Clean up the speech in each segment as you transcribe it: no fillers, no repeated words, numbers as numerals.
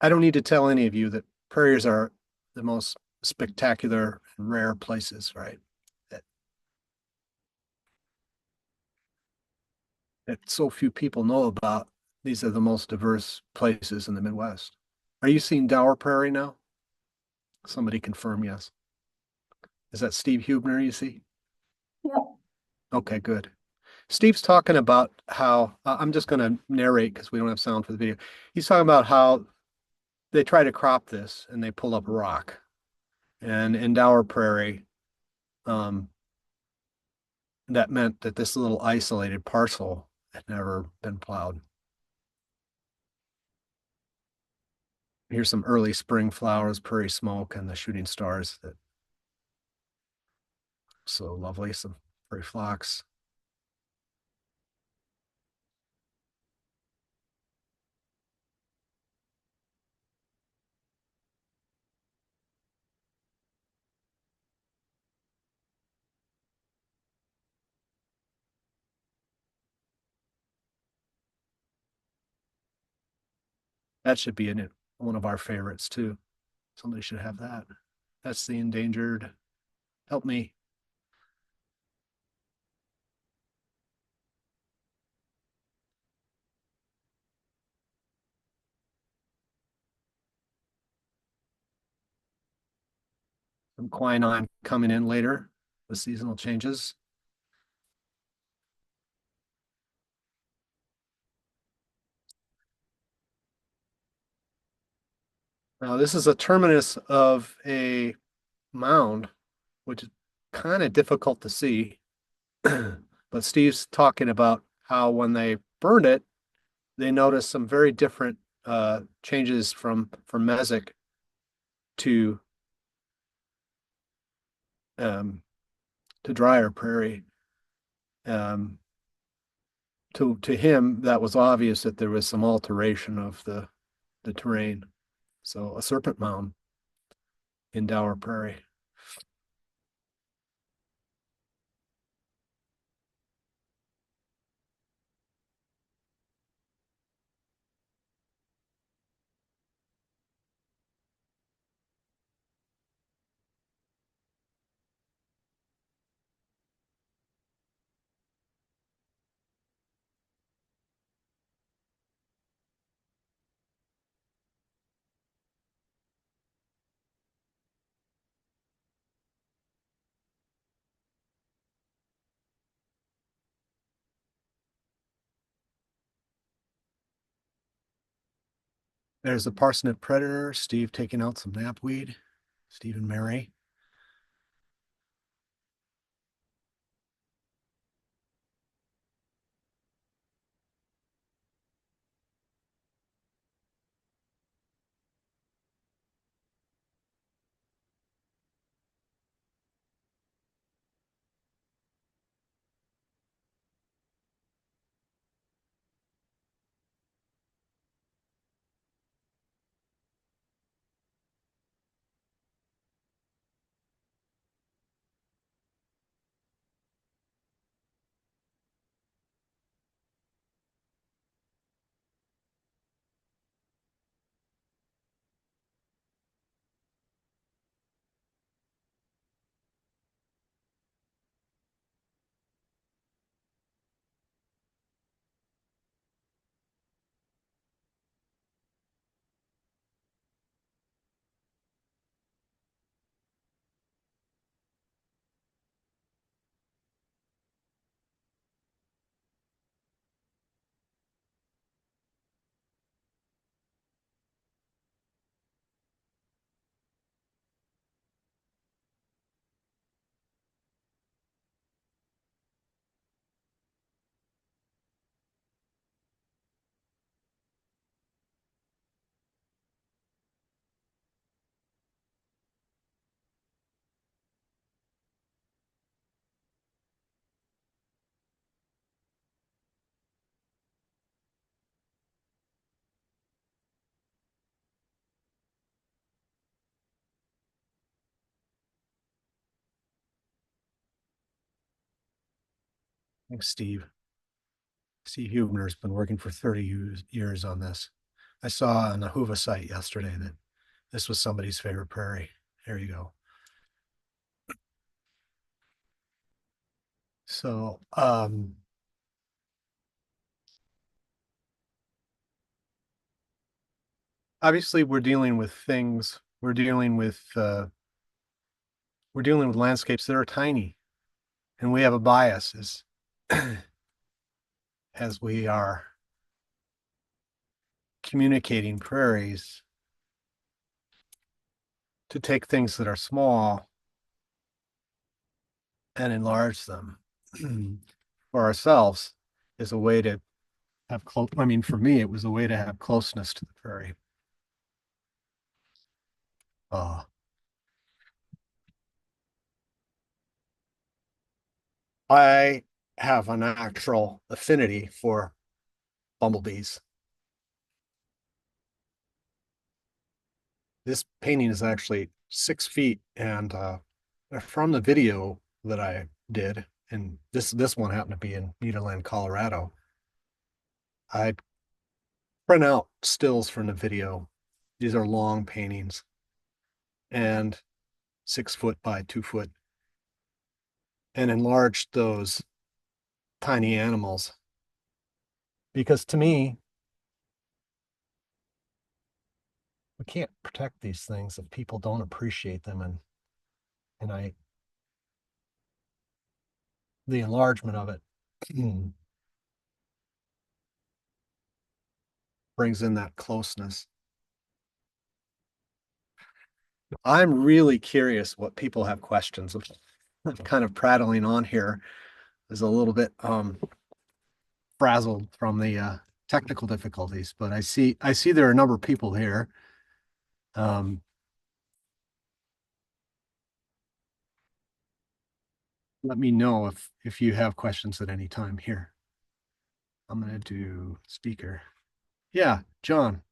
I don't need to tell any of you that prairies are the most spectacular and rare places, right? That, that so few people know about. These are the most diverse places in the Midwest. Are you seeing Dower Prairie now? Somebody confirm yes. Is that Steve Hubner you see? Yep. Okay, good. Steve's talking about how I'm just going to narrate because we don't have sound for the video. He's talking about how they try to crop this and they pull up rock. And in Dower Prairie, um, that meant that this little isolated parcel had never been plowed. Here's some early spring flowers, prairie smoke, and the shooting stars that so lovely. Some prairie phlox. That should be in it. One of our favorites too. Somebody should have that. That's the endangered. Help me. Some quinine coming in later with seasonal changes. Now, this is a terminus of a mound, which is kind of difficult to see. But Steve's talking about how when they burned it, they noticed some very different changes from mesic to um, to drier prairie. Um, to him, that was obvious that there was some alteration of the terrain. So a serpent mound in Dower Prairie. There's the parsnip predator, Steve taking out some knapweed, Steve and Mary. Thanks, Steve. Steve Huebner's been working for 30 years on this. I saw on the Hoover site yesterday that this was somebody's favorite prairie. There you go. So, obviously we're dealing with things, we're dealing with landscapes that are tiny, and we have a bias as we are communicating prairies to take things that are small and enlarge them for ourselves is a way to have close. I mean, for me, it was a way to have closeness to the prairie. Uh, I have a natural affinity for bumblebees. This painting is actually 6 feet, and from the video that I did, and this one happened to be in Nederland, Colorado. I print out stills from the video. These are long paintings and 6 foot by 2 foot, and enlarged those tiny animals because to me, we can't protect these things if people don't appreciate them, and I the enlargement of it brings in that closeness. I'm really curious what people have questions. I'm kind of prattling on here. Is a little bit frazzled from the technical difficulties, but I see there are a number of people here. Um, Let me know if you have questions at any time here. I'm gonna do speaker. Yeah, John.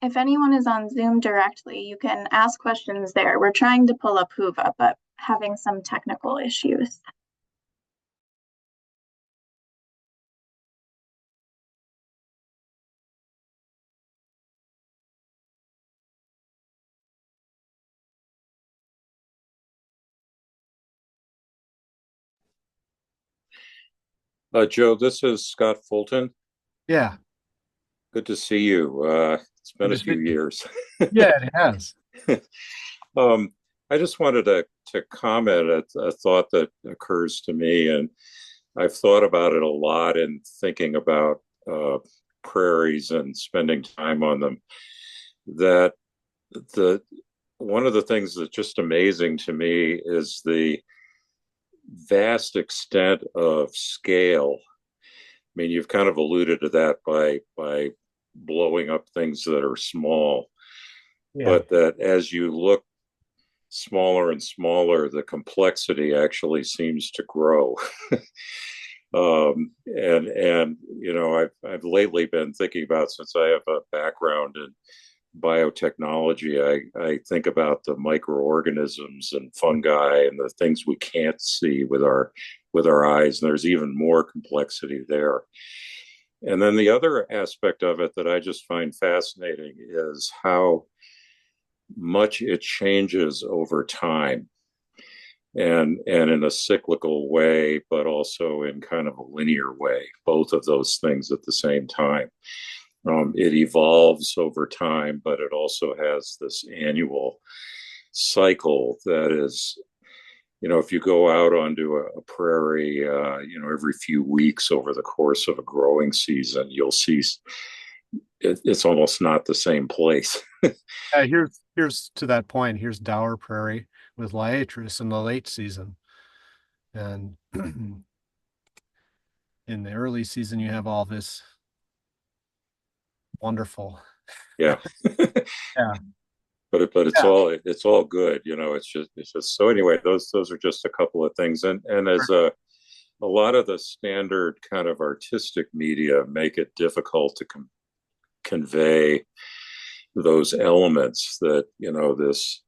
If anyone is on Zoom directly, you can ask questions there. We're trying to pull up Hoover, but having some technical issues. Joe, this is Scott Fulton. Yeah, Good to see you. It's been good a to see few you. years. Yeah, it has. um, I just wanted to comment at a thought that occurs to me, and I've thought about it a lot in thinking about uh, prairies and spending time on them. That the one of the things that's just amazing to me is the vast extent of scale. I mean, you've kind of alluded to that by blowing up things that are small, Yeah. but that as you look smaller and smaller, the complexity actually seems to grow. And you know, I've lately been thinking about, since I have a background in biotechnology, I think about the microorganisms and fungi and the things we can't see with our eyes, and there's even more complexity there. And then the other aspect of it that I just find fascinating is how much it changes over time, and in a cyclical way, but also in kind of a linear way, both of those things at the same time. It evolves over time, but it also has this annual cycle that is, you know, if you go out onto a prairie, you know, every few weeks over the course of a growing season, you'll see it's almost not the same place. Here's to that point. Here's Dower Prairie with liatris in the late season, and in the early season you have all this wonderful. Yeah. Yeah, But yeah, it's all good, you know. It's just so anyway. Those are just a couple of things, and as a lot of the standard kind of artistic media make it difficult to convey those elements that this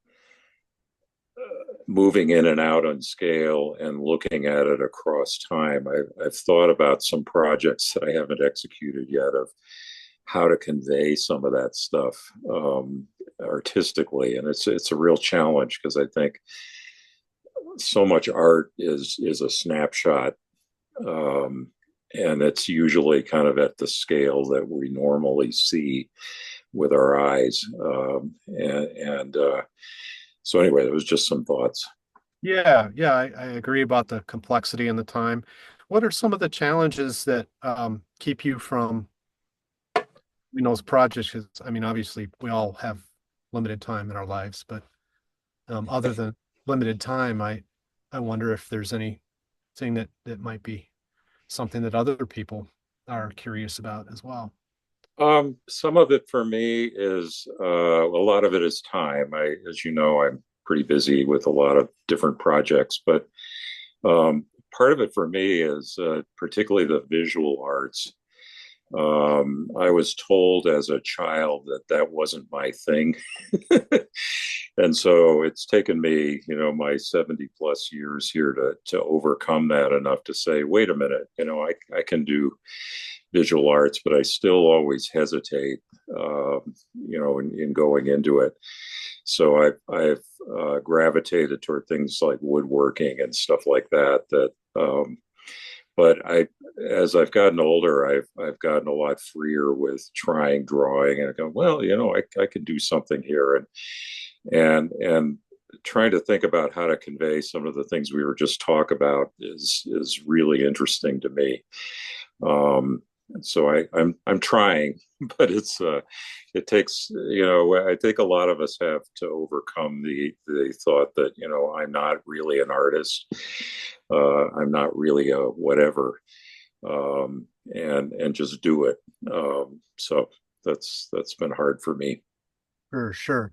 moving in and out on scale and looking at it across time. I've thought about some projects that I haven't executed yet of how to convey some of that stuff artistically, and it's a real challenge because I think so much art is a snapshot, um, and it's usually kind of at the scale that we normally see with our eyes, and so anyway, there was just some thoughts. yeah. I agree about the complexity and the time. What are some of the challenges that keep you from those projects? 'Cause, I mean, obviously, we all have limited time in our lives, but other than limited time, I wonder if there's anything that might be something that other people are curious about as well. Some of it for me is a lot of it is time. As you know, I'm pretty busy with a lot of different projects, but part of it for me is particularly the visual arts. I was told as a child that that wasn't my thing. And so it's taken me, my 70 plus years here to overcome that enough to say, wait a minute, I can do visual arts, but I still always hesitate, in going into it. So I've gravitated toward things like woodworking and stuff like that. But as I've gotten older, I've gotten a lot freer with trying drawing, and I go, well, I can do something here, and trying to think about how to convey some of the things we were just talk about is really interesting to me. So I'm trying, but it takes, I think a lot of us have to overcome the thought that I'm not really an artist, I'm not really a whatever, and just do it. So that's been hard for me. Sure.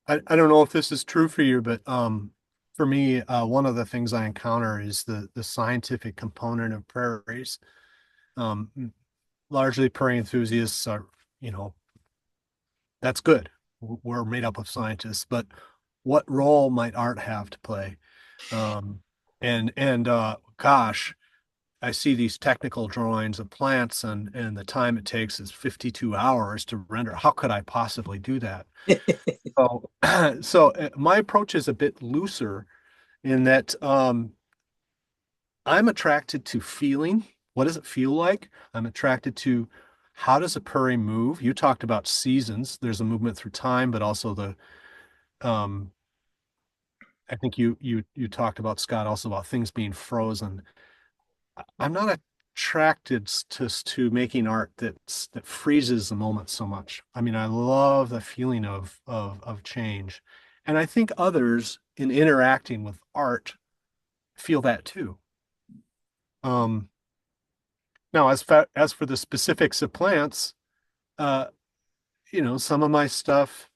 I don't know if this is true for you, but for me, one of the things I encounter is the scientific component of prairies. Largely prairie enthusiasts are, you know, that's good. We're made up of scientists, but what role might art have to play? Um, and gosh, I see these technical drawings of plants and the time it takes is 52 hours to render. How could I possibly do that? So, so my approach is a bit looser in that I'm attracted to feeling. What does it feel like? I'm attracted to how does a prairie move? You talked about seasons. There's a movement through time, but also the um, I think you talked about, Scott, also about things being frozen. I'm not attracted to making art that freezes the moment so much. I mean, I love the feeling of change, and I think others in interacting with art feel that too. Um, Now, as for the specifics of plants, uh, some of my stuff,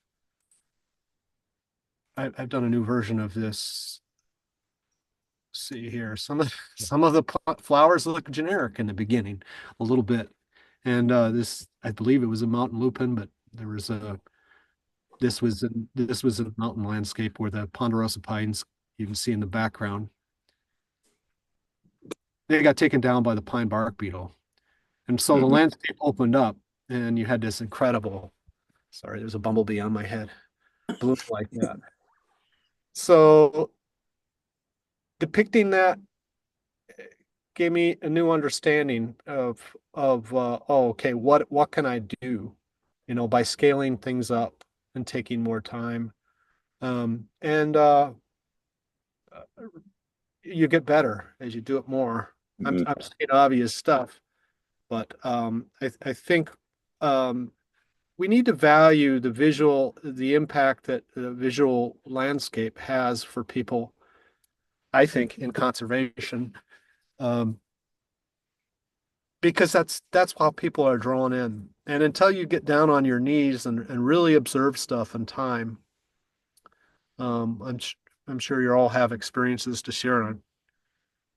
I've done a new version of this. Let's see here, some of the flowers look generic in the beginning, a little bit, and this, I believe it was a mountain lupin, but there was a this was a mountain landscape where the ponderosa pines you can see in the background. They got taken down by the pine bark beetle, and so the Mhm. landscape opened up, and you had this incredible. Sorry, there's a bumblebee on my head. Bloom like that. So depicting that gave me a new understanding of oh, okay, what can I do, by scaling things up and taking more time. And you get better as you do it more. I'm Mhm. I'm saying obvious stuff, but I think we need to value the impact that the visual landscape has for people, I think, in conservation. Um, because that's how people are drawn in. And until you get down on your knees and really observe stuff in time, um, I'm I'm sure you all have experiences to share on.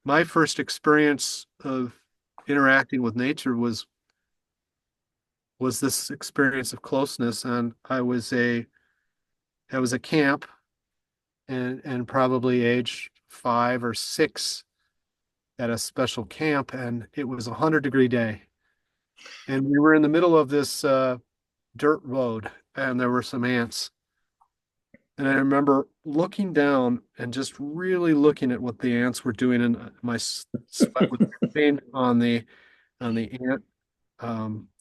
My first experience of interacting with nature was this experience of closeness, and I was a camp and probably age 5 or 6 at a special camp, and it was 100-degree day, and we were in the middle of this dirt road, and there were some ants. And I remember looking down and just really looking at what the ants were doing, and my sweat was dripping on the ant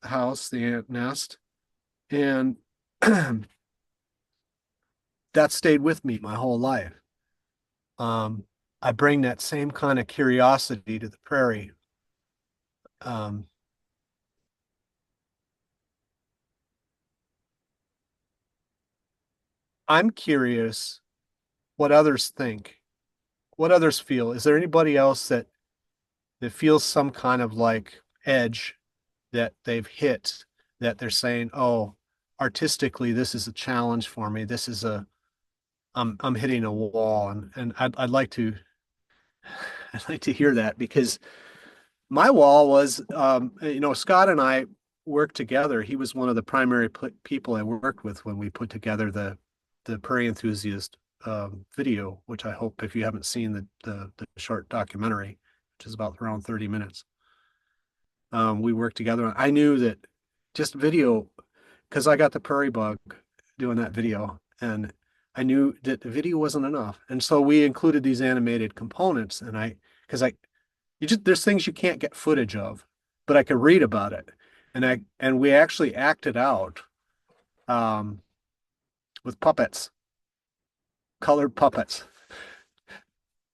house, the ant nest, and that stayed with me my whole life. Um, I bring that same kind of curiosity to the prairie. Um, I'm curious what others think, what others feel. Is there anybody else that feels some kind of like edge that they've hit, that they're saying, "Oh, artistically, this is a challenge for me. This is I'm hitting a wall," and I'd like to I'd like to hear that because my wall was, Scott and I worked together. He was one of the primary people I worked with when we put together the Prairie Enthusiast video, which I hope if you haven't seen the short documentary, which is about around 30 minutes, we worked together. I knew that just video, because I got the prairie bug doing that video, and I knew that the video wasn't enough, and so we included these animated components, and because I you just there's things you can't get footage of, but I could read about it, and we actually acted out um, with puppets, colored puppets,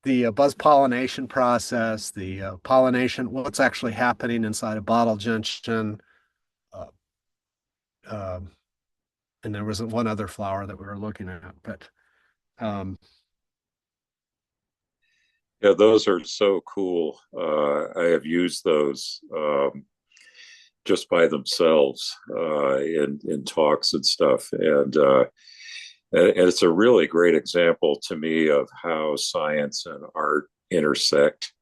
the buzz pollination process, the pollination, what's actually happening inside a bottle gentian, uh, um, and there was one other flower that we were looking at, but um, Yeah, those are so cool. I have used those just by themselves in talks and stuff, and it's a really great example to me of how science and art intersect.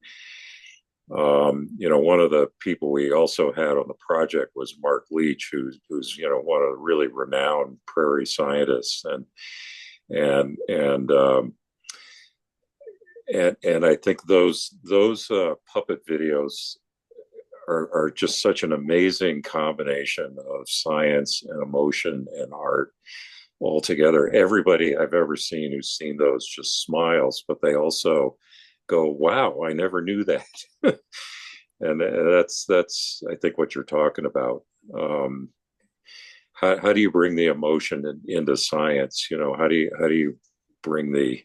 One of the people we also had on the project was Mark Leach, who's one of the really renowned prairie scientists, and and I think those puppet videos are just such an amazing combination of science and emotion and art all together. Everybody I've ever seen who's seen those just smiles, but they also go, "Wow, I never knew that." And that's I think what you're talking about. Um, how do you bring the emotion into science? How do you bring the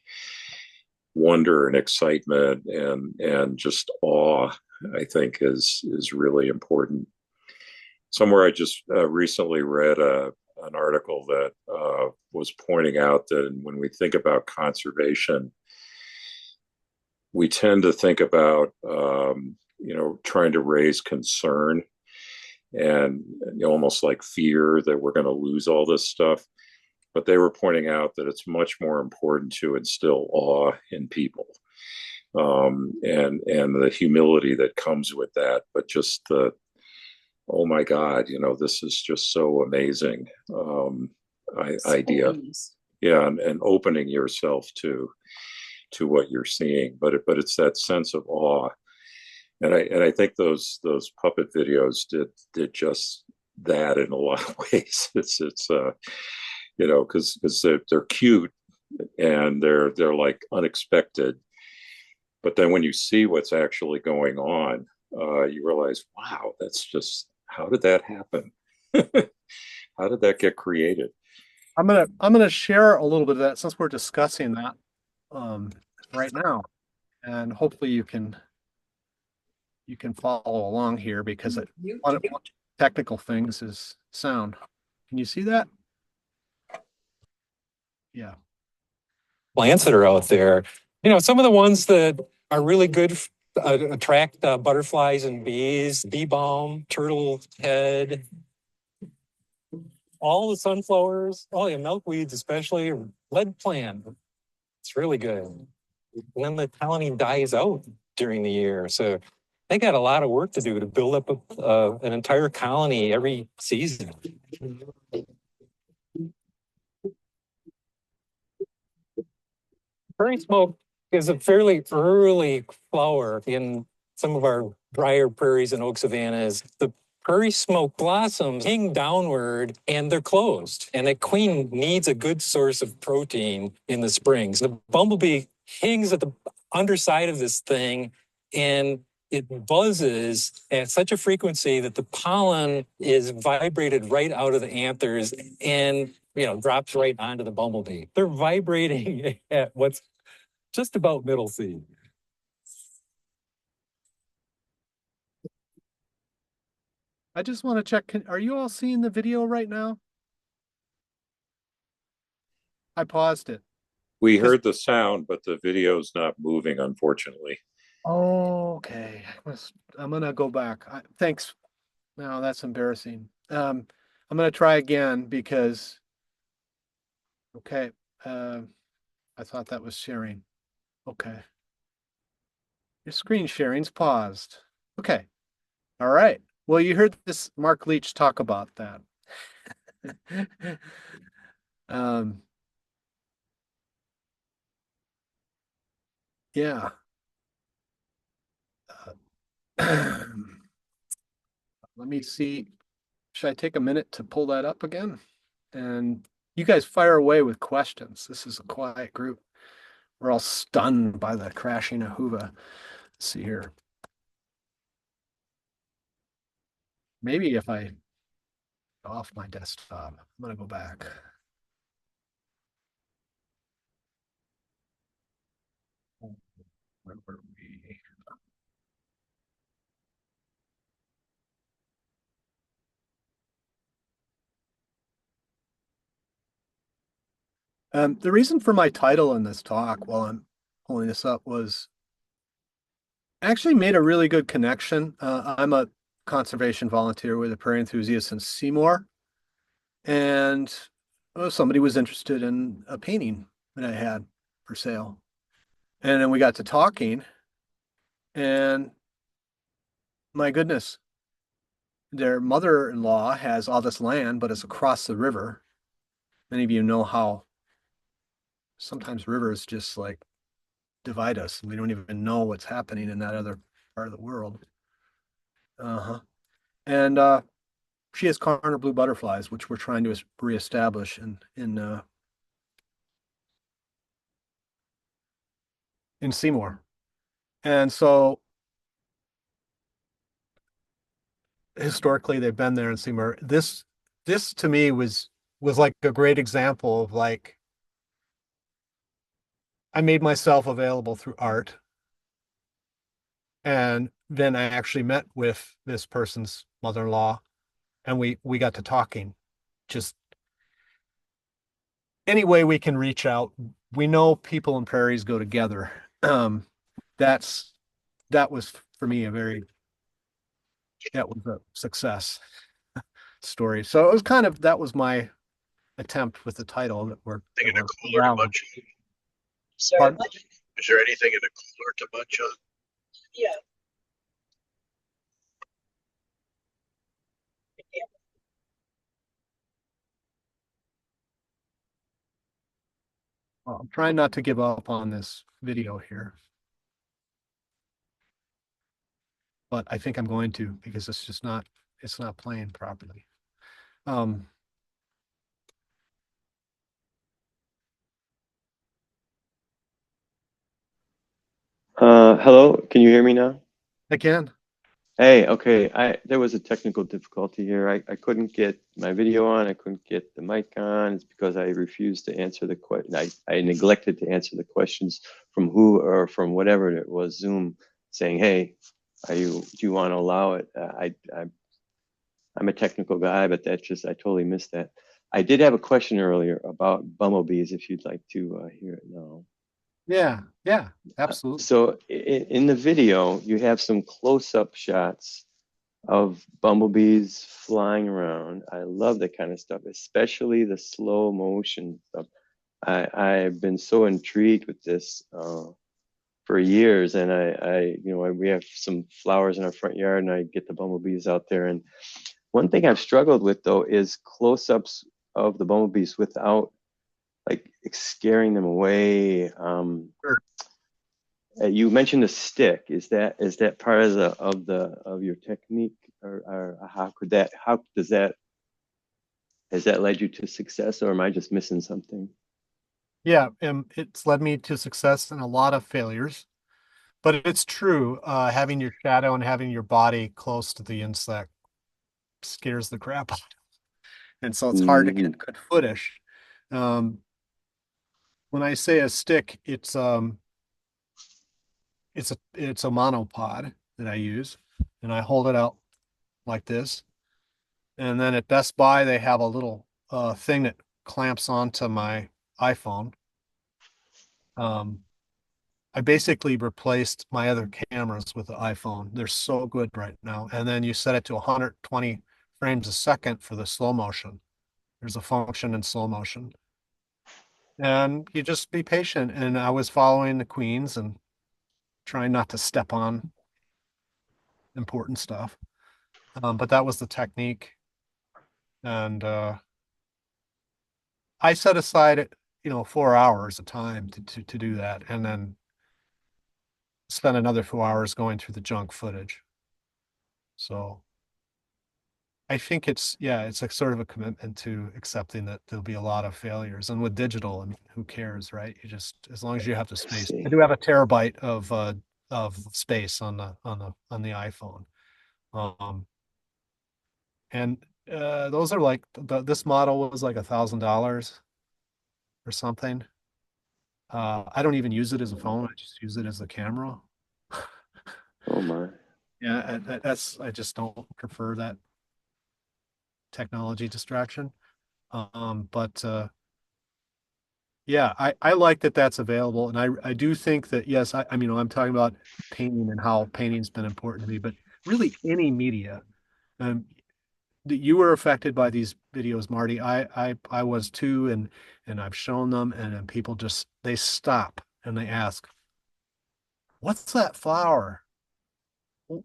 wonder and excitement and just awe? I think is really important. Somewhere I just recently read an article that was pointing out that when we think about conservation, we tend to think about trying to raise concern and almost like fear that we're going to lose all this stuff. But they were pointing out that it's much more important to instill awe in people, and the humility that comes with that. But just the, oh my God, this is just so amazing idea. Yeah, and opening yourself to what you're seeing, but it's that sense of awe, and I think those puppet videos did just that in a lot of ways. Because they're cute and they're like unexpected, but then when you see what's actually going on, you realize, wow, that's just, how did that happen? How did that get created? I'm gonna share a little bit of that since we're discussing that um, right now, and hopefully you can follow along here because technical things is sound. Can you see that? Yeah. Plants that are out there. Some of the ones that are really good attract butterflies and bees, bee balm, turtle head, all the sunflowers, all the milkweeds, especially lead plant. It's really good. When the colony dies out during the year. So they got a lot of work to do to build up an entire colony every season. Prairie smoke is a fairly early flower in some of our drier prairies and oak savannas. The prairie smoke blossoms hang downward and they're closed. And a queen needs a good source of protein in the springs. The bumblebee hangs at the underside of this thing and it buzzes at such a frequency that the pollen is vibrated right out of the anthers and drops right onto the bumblebee. They're vibrating at what's just about middle C. I just want to check. Are you all seeing the video right now? I paused it. We heard the sound, but the video's not moving, unfortunately. Oh, okay. I'm gonna go back. Thanks. No, that's embarrassing. I'm gonna try again because, okay, I thought that was sharing. Okay. Your screen sharing's paused. Okay. All right. Well, you heard this Mark Leach talk about that. Um, yeah. Let me see. Should I take a minute to pull that up again? And you guys fire away with questions. This is a quiet group. We're all stunned by the crashing of Hoover. Let's see here. Maybe if I go off my desktop, I'm gonna go back. Where were we? The reason for my title in this talk while I'm pulling this up was actually made a really good connection. I'm a conservation volunteer with the Prairie Enthusiasts in Seymour, and somebody was interested in a painting that I had for sale. And then we got to talking, and my goodness, their mother-in-law has all this land, but it's across the river. Many of you know how sometimes rivers just like divide us. We don't even know what's happening in that other part of the world. Uh-huh. And she has Carner blue butterflies, which we're trying to reestablish in Seymour. And so historically they've been there in Seymour. This to me was like a great example of like I made myself available through art. And then I actually met with this person's mother-in-law and we got to talking. Just any way we can reach out. We know people in prairies go together. That was for me that was a success story. So it was kind of that was my attempt with the title that we're Anything in a cooler to munch on? Pardon? Is there anything in a cooler to munch on? Yeah. Well, I'm trying not to give up on this video here, but I think I'm going to because it's not playing properly. Um, Hello, can you hear me now? Again, Hey, okay. There was a technical difficulty here. I couldn't get my video on. I couldn't get the mic on. It's because I refused to answer the question. I neglected to answer the questions from who or from whatever it was, Zoom, saying, "Hey, do you want to allow it?" I'm a technical guy, but that's just, I totally missed that. I did have a question earlier about bumblebees, if you'd like to hear it now. Yeah, yeah, absolutely. So in the video, you have some close-up shots of bumblebees flying around. I love that kind of stuff, especially the slow motion stuff. I've been so intrigued with this for years, and we have some flowers in our front yard, and I get the bumblebees out there. And one thing I've struggled with though is close-ups of the bumblebees without like scaring them away. Sure. You mentioned a stick. Is that part of of your technique, or how does that has that led you to success, or am I just missing something? Yeah, it's led me to success and a lot of failures. But it's true, having your shadow and having your body close to the insect scares the crap out of it. And so it's hard to Mhm. get good footage. Um, when I say a stick, it's a monopod that I use, and I hold it out like this. And then at Best Buy, they have a little thing that clamps onto my iPhone. Um, I basically replaced my other cameras with the iPhone. They're so good right now. And then you set it to 120 frames a second for the slow motion. There's a function in slow motion. And you just be patient. And I was following the queens and trying not to step on important stuff. But that was the technique. And I set aside, 4 hours of time to do that. And then spend another 4 hours going through the junk footage. So I think it's a sort of a commitment to accepting that there'll be a lot of failures. And with digital, I mean, who cares, right? You just, as long as you have the I space. I see. do have a terabyte of space on the iPhone. Um, and those are like this model was like $1,000 or something. I don't even use it as a phone. I just use it as a camera. Oh my. Yeah, I just don't prefer that technology distraction. But yeah, I like that that's available, and I do think that yes, I mean I'm talking about painting and how painting's been important to me, but really any media. Um, that you were affected by these videos, Marty. I was too, and I've shown them, and then people just they stop and they ask, "What's that flower?"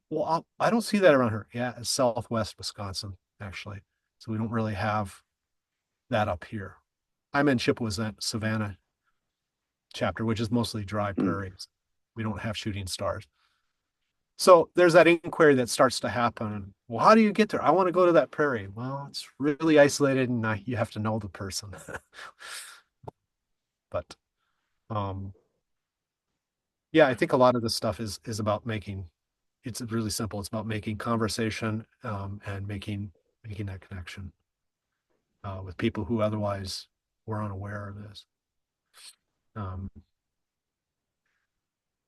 Well, I don't see that around here. Yeah, it's Southwest Wisconsin, actually. So we don't really have that up here. I'm in Chippewa Savannah chapter, which is mostly dry Mm. prairies. We don't have shooting stars. So there's that inquiry that starts to happen. Well, how do you get there? I want to go to that prairie. Well, it's really isolated and you have to know the person. But um, yeah, I think a lot of this stuff is about making it's really simple. It's about making conversation and making that connection with people who otherwise were unaware of this. Um,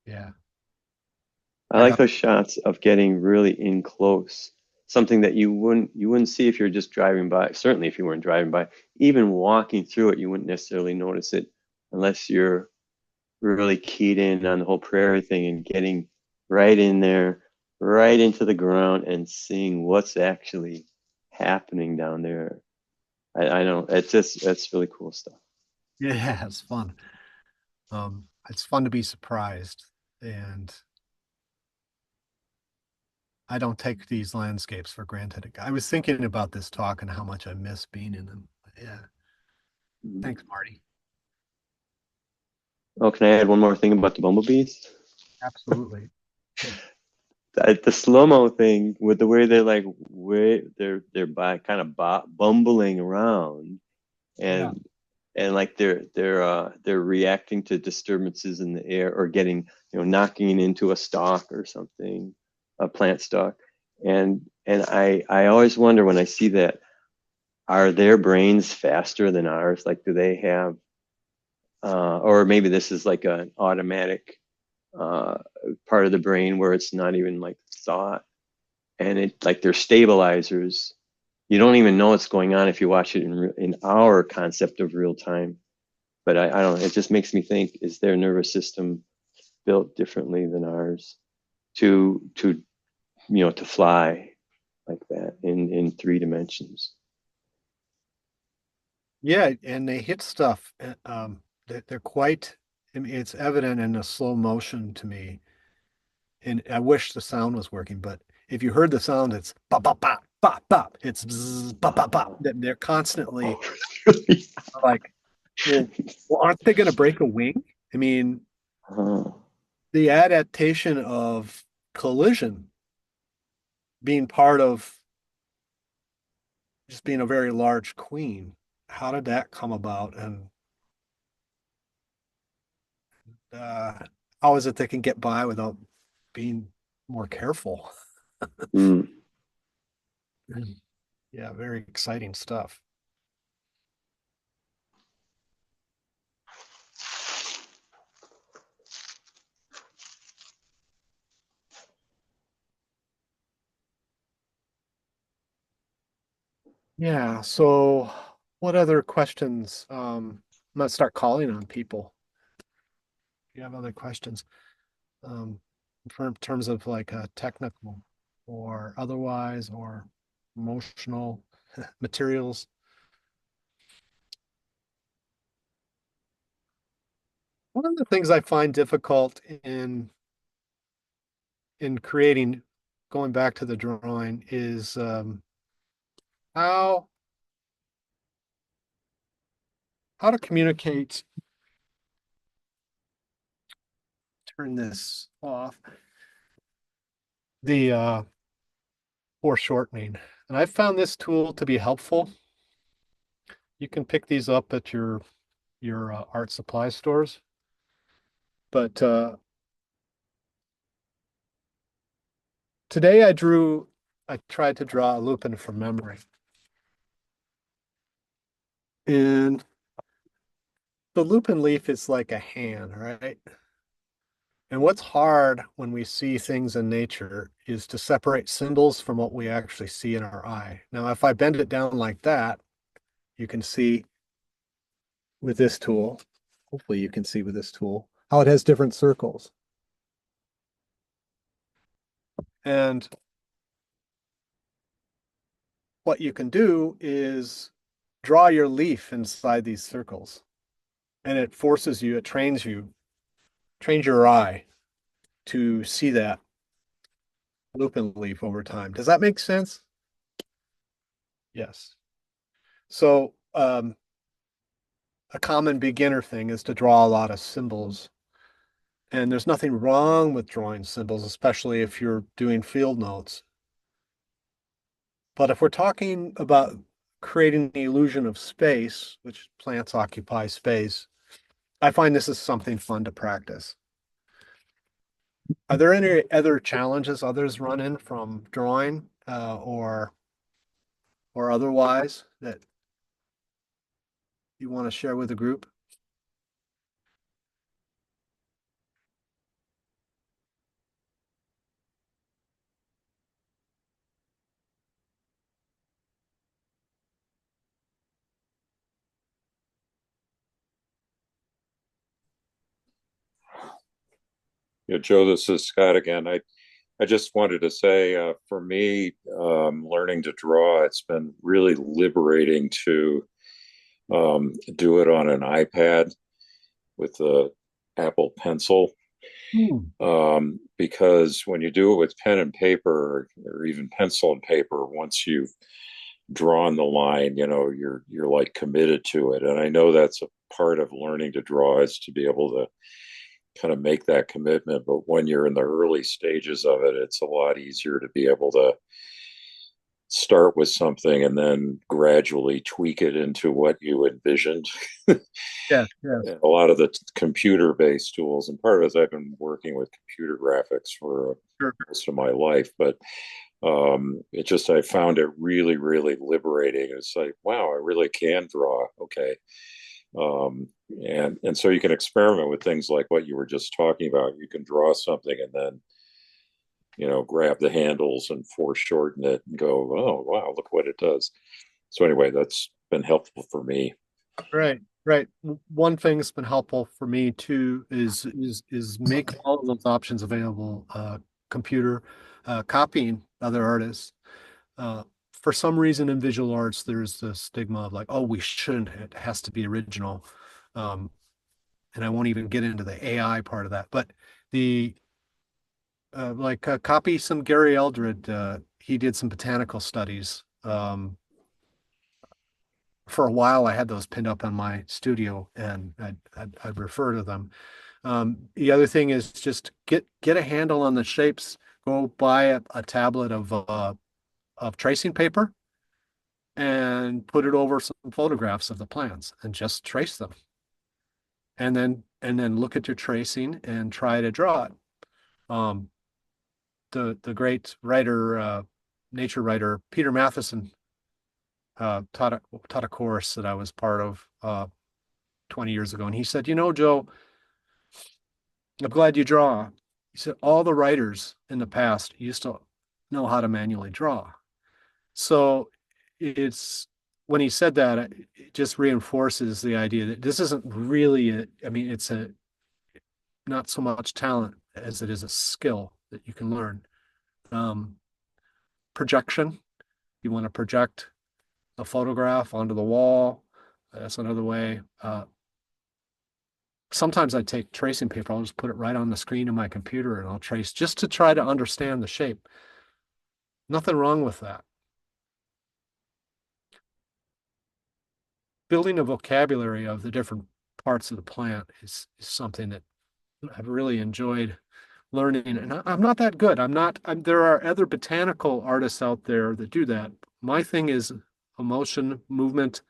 yeah, I I like got those shots of getting really in close. Something that you wouldn't see if you're just driving by. Certainly if you weren't driving by. Even walking through it, you wouldn't necessarily notice it unless you're really keyed in on the whole prairie thing and getting right in there, right into the ground and seeing what's actually happening down there. I know that's really cool stuff. yeah, it's fun. It's fun to be surprised, and I don't take these landscapes for granted. I was thinking about this talk and how much I miss being in them. Yeah, thanks, Marty. Oh, can I add one more thing about the bumblebees? Absolutely. The slow-mo thing with the way they're like they're by kind of bumbling around Yeah, and like they're reacting to disturbances in the air or getting knocking into a stalk or something, a plant stalk. And I always wonder when I see that, are their brains faster than ours? Like, do they have or maybe this is like an automatic uh, part of the brain where it's not even like thought, and it like they're stabilizers you don't even know what's going on if you watch it in our concept of real time. But I don't know, it just makes me think, is their nervous system built differently than ours to to fly like that in 3 dimensions? Yeah, and they hit stuff. They're quite, I mean, it's evident in the slow motion to me. And I wish the sound was working, but if you heard the sound, it's pop, pop, pop, pop, pop. It's bzz, pop, pop, pop. They're constantly Oh, really? like, well, aren't they going to break a wing? I mean, Oh. the adaptation of collision being part of just being a very large queen. How did that come about? And uh, how is it they can get by without being more careful? Mm. Yeah, very exciting stuff. Yeah, so what other questions? I'm gonna start calling on people. If you have other questions, um, in terms of like technical or otherwise or emotional materials. One of the things I find difficult in creating, going back to the drawing, is how how to communicate. Turn this off. The foreshortening, and I've found this tool to be helpful. You can pick these up at your art supply stores, but today I tried to draw a lupin from memory. And the lupin leaf is like a hand, right? And what's hard when we see things in nature is to separate symbols from what we actually see in our eye. Now, if I bend it down like that, you can see with this tool, hopefully you can see with this tool, how it has different circles. And what you can do is draw your leaf inside these circles. And it forces you, it trains your eye to see that lupin leaf over time. Does that make sense? Yes. So a common beginner thing is to draw a lot of symbols. And there's nothing wrong with drawing symbols, especially if you're doing field notes. But if we're talking about creating the illusion of space, which plants occupy space, I find this is something fun to practice. Are there any other challenges others run in from drawing or otherwise that you want to share with the group? Yeah, Joe, this is Scott again. I just wanted to say, for me, learning to draw, it's been really liberating to do it on an iPad with the Apple Pencil. Because when you do it with pen and paper, or even pencil and paper, once you've drawn the line, you're like committed to it. And I know that's a part of learning to draw, is to be able to kind of make that commitment. But when you're in the early stages of it, it's a lot easier to be able to start with something and then gradually tweak it into what you envisioned. Yes, yes. A lot of the computer-based tools, and part of it is I've been working with computer graphics for Sure. most of my life, but it just, I found it really, really liberating. It's like, wow, I really can draw. Okay. And so you can experiment with things like what you were just talking about. You can draw something and then grab the handles and foreshorten it and go, oh, wow, look what it does. So anyway, that's been helpful for me. Right, right. One thing that's been helpful for me too is make all of those options available. Computer, copying other artists. Uh, for some reason in visual arts, there's the stigma of like, oh, we shouldn't. It has to be original. Um, and I won't even get into the AI part of that. But the copy some Gary Eldred. He did some botanical studies. For a while, I had those pinned up on my studio, and I'd refer to them. The other thing is just get a handle on the shapes. Go buy a tablet of tracing paper and put it over some photographs of the plants and just trace them. And then look at your tracing and try to draw it. Um, the great writer, nature writer Peter Matheson, taught a course that I was part of 20 years ago, and he said, Joe, I'm glad you draw. He said all the writers in the past used to know how to manually draw. So it's when he said that, it just reinforces the idea that this isn't really it's a not so much talent as it is a skill that you can learn. Um, Projection, you want to project a photograph onto the wall. That's another way. Sometimes I take tracing paper, I'll just put it right on the screen of my computer and I'll trace just to try to understand the shape. Nothing wrong with that. Building a vocabulary of the different parts of the plant is something that I've really enjoyed learning. And I'm not that good. There are other botanical artists out there that do that. My thing is emotion, movement,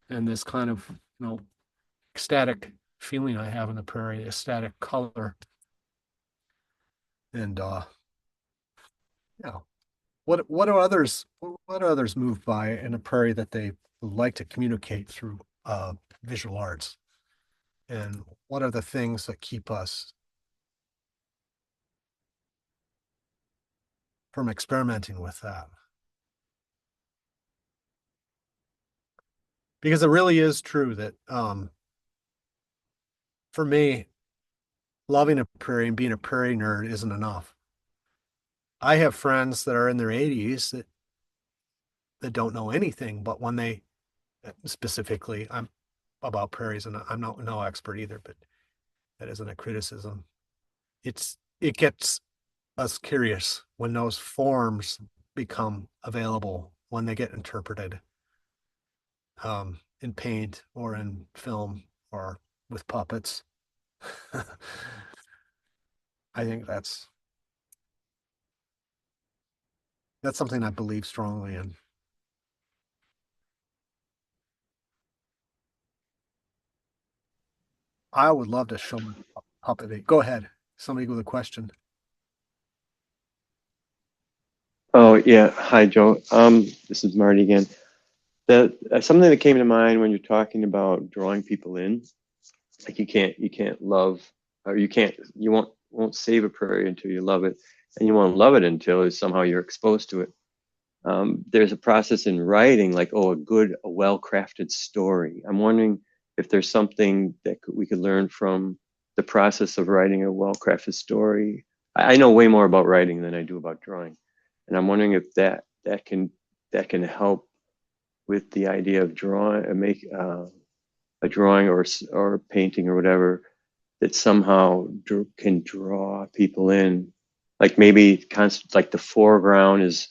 and this kind of, ecstatic feeling I have in the prairie, ecstatic color. And yeah. What are others moved by in a prairie that they like to communicate through visual arts? And what are the things that keep us from experimenting with that? Because it really is true that for me, loving a prairie and being a prairie nerd isn't enough. I have friends that are in their 80s that don't know anything, but when they specifically, I'm about prairies and I'm not no expert either, but that isn't a criticism. It gets us curious when those forms become available, when they get interpreted in paint or in film or with puppets. I think that's something I believe strongly in. I would love to show my puppet. Go ahead. Somebody with a question. Oh yeah, hi Joe. This is Marty again. Something that came to mind when you're talking about drawing people in, like you can't love, or you won't save a prairie until you love it, and you won't love it until somehow you're exposed to it. There's a process in writing, like a well-crafted story. I'm wondering if there's something that we could learn from the process of writing a well-crafted story. I know way more about writing than I do about drawing, and I'm wondering if that can help with the idea of drawing, make a drawing or painting or whatever that somehow can draw people in. Like maybe like the foreground is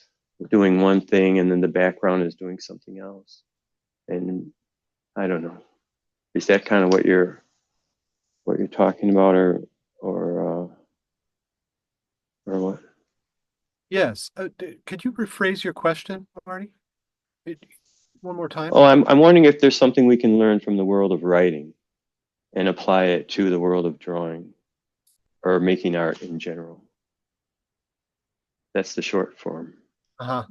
doing one thing and then the background is doing something else. And I don't know. Is that kind of what you're talking about, or what? Yes. Could you rephrase your question, Marty? One more time? Oh, I'm wondering if there's something we can learn from the world of writing and apply it to the world of drawing or making art in general. That's the short form. Uh-huh.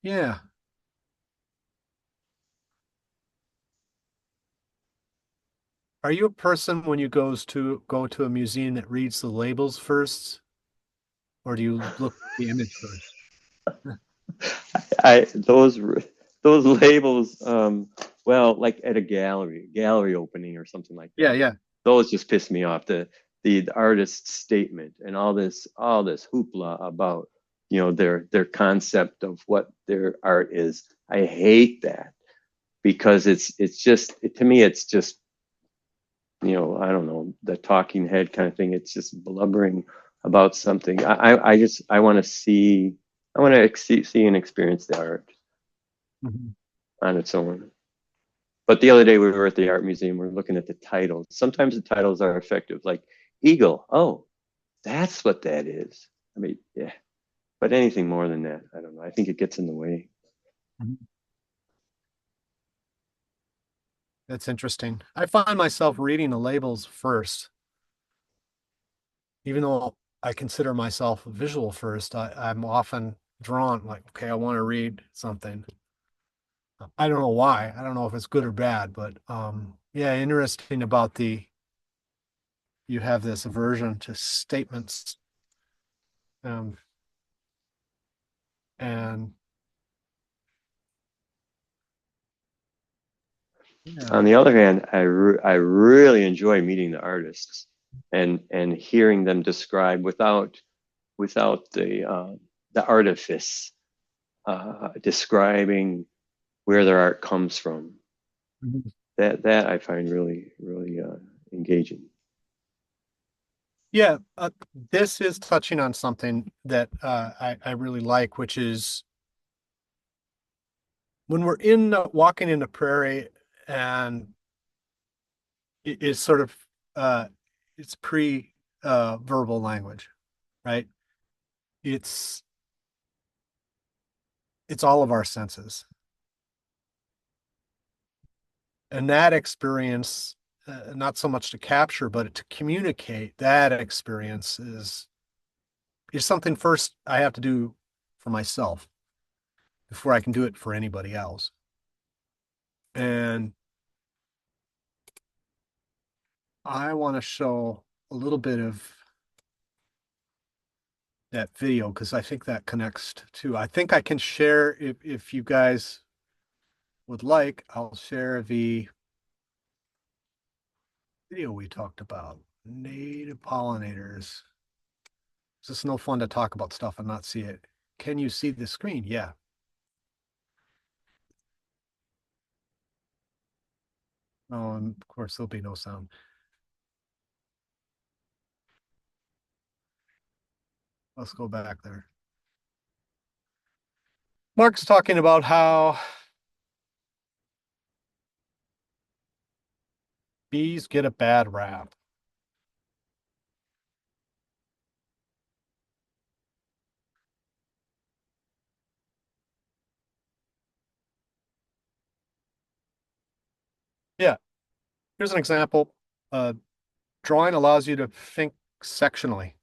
Yeah. Are you a person when you go to a museum that reads the labels first? or do you look at the image first? I those labels, well, like at a gallery opening or something like Yeah, that. yeah. Those just piss me off. The artist's statement and all this hoopla about, you know, their concept of what their art is. I hate that because it's just to me it's just, you know, I don't know, the talking head kind of thing. It's just blubbering about something. I want to see, see and experience the art Mhm. on its own. But the other day we were at the art museum, we are looking at the titles. Sometimes the titles are effective, like Eagle. Oh, that's what that is. I mean, yeah. But anything more than that, I don't know. I think it gets in the way. Mhm. That's interesting. I find myself reading the labels first, even though I consider myself visual first. I'm often drawn like, okay, I want to read something. I don't know why. I don't know if it's good or bad, but yeah, interesting about you have this aversion to statements. Um, and On yeah. the other hand, I really enjoy meeting the artists and hearing them describe without the artifice, describing where their art comes from. Mhm. That I find really engaging. Yeah, this is touching on something that I really like, which is when we're walking in the prairie and it's sort of it's pre verbal language, right? It's it's all of our senses. And that experience, not so much to capture, but to communicate that experience is something first I have to do for myself before I can do it for anybody else. And I want to show a little bit of that video because I think that connects too. I think I can share if you guys would like, I'll share the video we talked about. Native pollinators. It's just no fun to talk about stuff and not see it. Can you see the screen? Yeah. Oh, and of course there'll be no sound. Let's go back there. Mark's talking about how bees get a bad rap. Yeah, here's an example. Drawing allows you to think sectionally.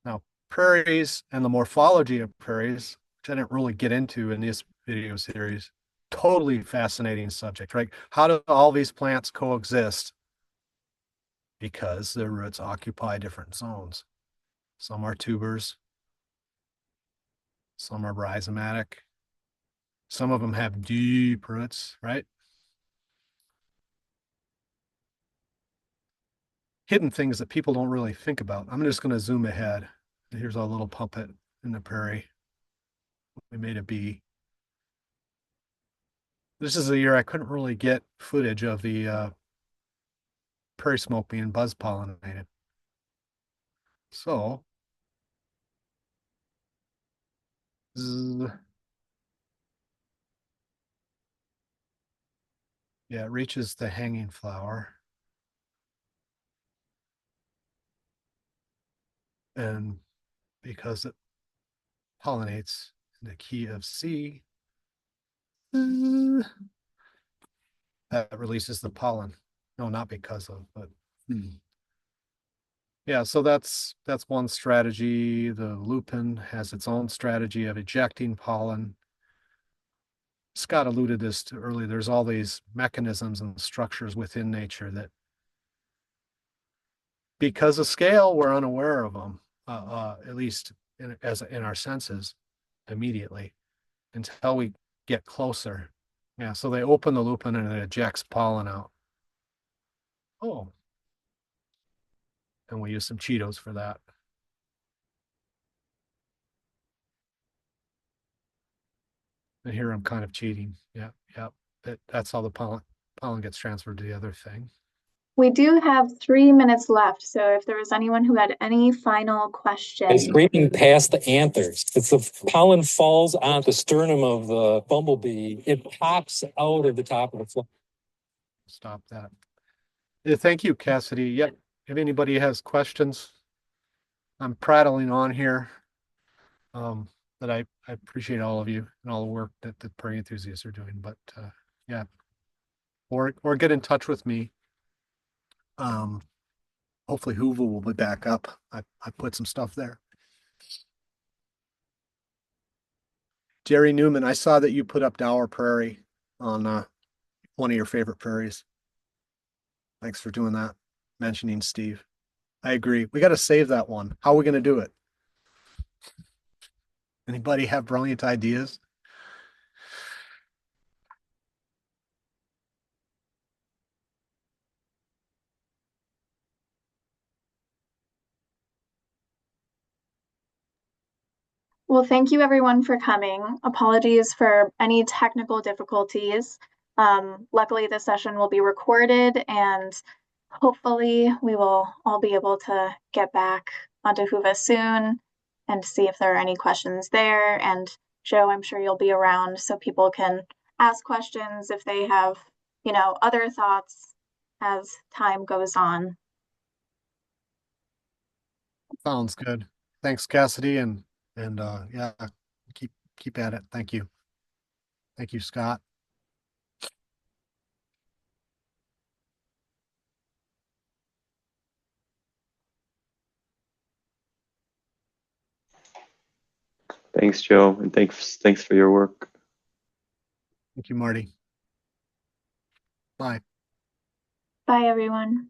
Now, prairies and the morphology of prairies, which I didn't really get into in this video series, totally fascinating subject, right? How do all these plants coexist? Because their roots occupy different zones. Some are tubers, some are rhizomatic, some of them have deep roots, right? Hidden things that people don't really think about. I'm just going to zoom ahead. Here's our little puppet in the prairie. We made a bee. This is the year I couldn't really get footage of the prairie smoke being buzz pollinated. So, zzz, yeah, it reaches the hanging flower. And because it pollinates in the key of C, that releases the pollen. No, not because of, but yeah, so that's one strategy. The lupin has its own strategy of ejecting pollen. Scott alluded this to earlier. There's all these mechanisms and structures within nature that, because of scale, we're unaware of them. at least in our senses immediately until we get closer. Yeah, so they open the lupin and it ejects pollen out. Oh. And we use some Cheetos for that. And here I'm kind of cheating. Yeah, yeah. That's how the pollen gets transferred to the other thing. We do have 3 minutes left, so if there was anyone who had any final questions. It's scraping past the anthers. As the pollen falls on the sternum of the bumblebee, it pops out of the top of the flower. Stop that. Yeah, thank you, Cassidy. Yep. If anybody has questions, I'm prattling on here. But I appreciate all of you and all the work that the prairie enthusiasts are doing. But yeah, or get in touch with me. Hopefully Hoover will be back up. I put some stuff there. Jerry Newman, I saw that you put up Dower Prairie on one of your favorite prairies. Thanks for doing that. Mentioning Steve. I agree. We got to save that one. How are we going to do it? Anybody have brilliant ideas? Well, thank you everyone for coming. Apologies for any technical difficulties. Luckily, the session will be recorded and hopefully we will all be able to get back onto Hoover soon and see if there are any questions there. And Joe, I'm sure you'll be around so people can ask questions if they have, other thoughts as time goes on. Sounds good. Thanks, Cassidy, and yeah, keep at it. Thank you. Thank you, Scott. Thanks, Joe, and thanks for your work. Thank you, Marty. Bye. Bye, everyone.